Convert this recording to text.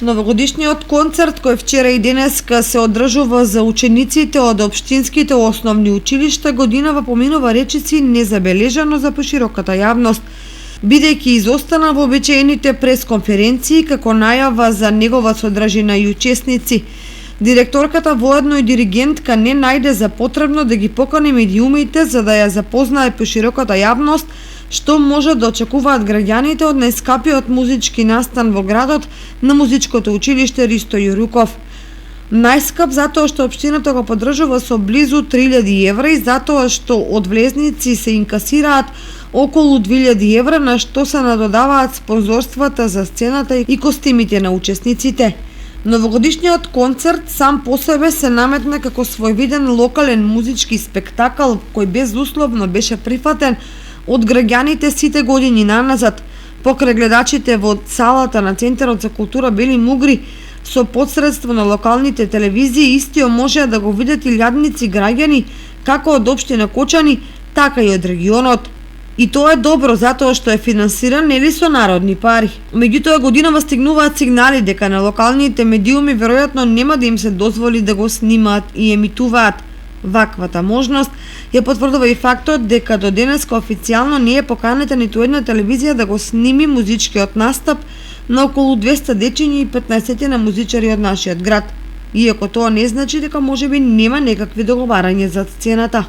Новогодишниот концерт кој вчера и денеска се одржува за учениците од општинските основни училишта годинава поминува речиси незабележано за пошироката јавност, бидејќи изостана во обичаените пресконференции како најава за негова содржина и учесници. Директорката воедно и диригентка не најде за потребно да ги покани медиумите за да ја запознае пошироката јавност што може да очекуваат граѓаните од најскапиот музички настан во градот на музичкото училиште Ристо Јуруков. Најскап затоа што општината го поддржува со близу 3000 евра и затоа што од влезници се инкасираат околу 2000 евра на што се надодаваат спонзорствата за сцената и костимите на учесниците. Новогодишниот концерт сам по себе се наметна како своевиден локален музички спектакл кој безусловно беше прифатен од граѓаните сите години наназад. Покрај гледачите во салата на Центарот за култура Бели Мугри, со посредство на локалните телевизии, истиот може да го видат илјадници граѓани, како од општина Кочани, така и од регионот. И тоа е добро, затоа што е финансиран нели со народни пари. Меѓутоа годинава стигнуваат сигнали дека на локалните медиуми веројатно нема да им се дозволи да го снимаат и емитуваат. Ваквата можност ја потврдува и фактот дека до денеска официјално не е поканета ниту една телевизија да го сними музичкиот настап на околу 200 дечиња и 15 на музичари од нашиот град. Иако тоа не значи дека можеби нема некакви договарања за сцената.